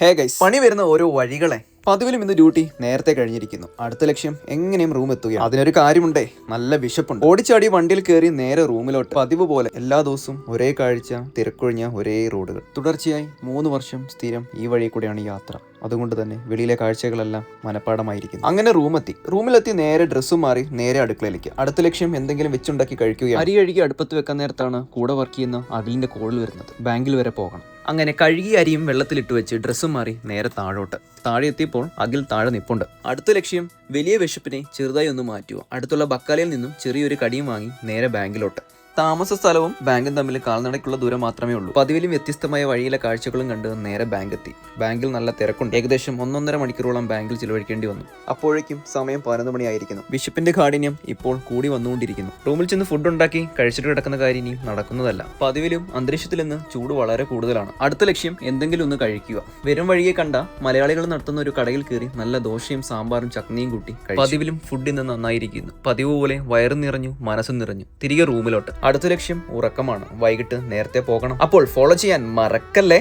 Hey guys, പണി വരുന്ന ഓരോ വഴികളെ പതിവിലും ഇന്ന് ഡ്യൂട്ടി നേരത്തെ കഴിഞ്ഞിരിക്കുന്നു. അടുത്ത ലക്ഷ്യം എങ്ങനെയും റൂം എത്തുകയാണ്. അതിനൊരു കാര്യമുണ്ടേ, നല്ല വിശപ്പുണ്ട്. ഓടിച്ചാടി വണ്ടിയിൽ കയറി നേരെ റൂമിലോട്ട്. പതിവ് പോലെ എല്ലാ ദിവസവും ഒരേ കാഴ്ച, തിരക്കൊഴിഞ്ഞ ഒരേ റോഡുകൾ. തുടർച്ചയായി 3 വർഷം സ്ഥിരം ഈ വഴി കൂടെയാണ് യാത്ര. അതുകൊണ്ട് തന്നെ വെളിയിലെ കാഴ്ചകളെല്ലാം മനപ്പാടമായിരിക്കുന്നു. അങ്ങനെ റൂമിലെത്തി നേരെ ഡ്രസ്സും മാറി നേരെ അടുക്കളയിലേക്ക്. അടുത്ത ലക്ഷ്യം എന്തെങ്കിലും വെച്ചുണ്ടാക്കി കഴിക്കുകയാണ്. അരി കഴുകി അടുപ്പത്ത് വെക്കാൻ നേരത്താണ് കൂടെ വർക്ക് ചെയ്യുന്ന അഖിലിന്റെ കോൾ വരുന്നത്. ബാങ്കിൽ വരെ പോകണം. അങ്ങനെ കഴുകിയ അരിയും വെള്ളത്തിലിട്ട് വെച്ച് ഡ്രസ്സും മാറി നേരെ താഴോട്ട്. താഴെ എത്തിയപ്പോൾ അഖിൽ താഴെ നിപ്പുണ്ട്. അടുത്ത ലക്ഷ്യം വലിയ വിശപ്പിനെ ചെറുതായി ഒന്ന് മാറ്റുക. അടുത്തുള്ള ബക്കാലയിൽ നിന്നും ചെറിയൊരു കടിയും വാങ്ങി നേരെ ബാങ്കിലോട്ട്. താമസ സ്ഥലവും ബാങ്കും തമ്മിൽ കാൽനടയ്ക്കുള്ള ദൂരം മാത്രമേ ഉള്ളൂ. പതിവിലും വ്യത്യസ്തമായ വഴിയിലെ കാഴ്ചകളും കണ്ട് നേരെ ബാങ്ക് എത്തി. ബാങ്കിൽ നല്ല തിരക്കുണ്ട്. ഏകദേശം 1.5 മണിക്കൂറോളം ബാങ്കിൽ ചിലവഴിക്കേണ്ടി വന്നു. അപ്പോഴേക്കും സമയം 11 മണിയായിരിക്കുന്നു. വിശപ്പിന്റെ കാഠിന്യം ഇപ്പോൾ കൂടി വന്നുകൊണ്ടിരിക്കുന്നു. റൂമിൽ ചെന്ന് ഫുഡ് ഉണ്ടാക്കി കഴിച്ചിട്ട് കിടക്കുന്ന കാര്യം ഇനി നടക്കുന്നതല്ല. പതിവിലും അന്തരീക്ഷത്തിൽ നിന്ന് ചൂട് വളരെ കൂടുതലാണ്. അടുത്ത ലക്ഷ്യം എന്തെങ്കിലും ഒന്ന് കഴിക്കുക. വരും വഴിയെ കണ്ട മലയാളികൾ നടത്തുന്ന ഒരു കടയിൽ കയറി നല്ല ദോശയും സാമ്പാറും ചട്നിയും കൂട്ടി പതിവിലും ഫുഡ് ഇന്ന് നന്നായിരിക്കുന്നു. പതിവ് പോലെ വയറും നിറഞ്ഞു, മനസ്സും നിറഞ്ഞു. തിരികെ റൂമിലോട്ട്. അടുത്ത ലക്ഷ്യം ഉറക്കമാണ്. വൈകിട്ട് നേരത്തെ പോകണം. അപ്പോൾ ഫോളോ ചെയ്യാൻ മറക്കല്ലേ.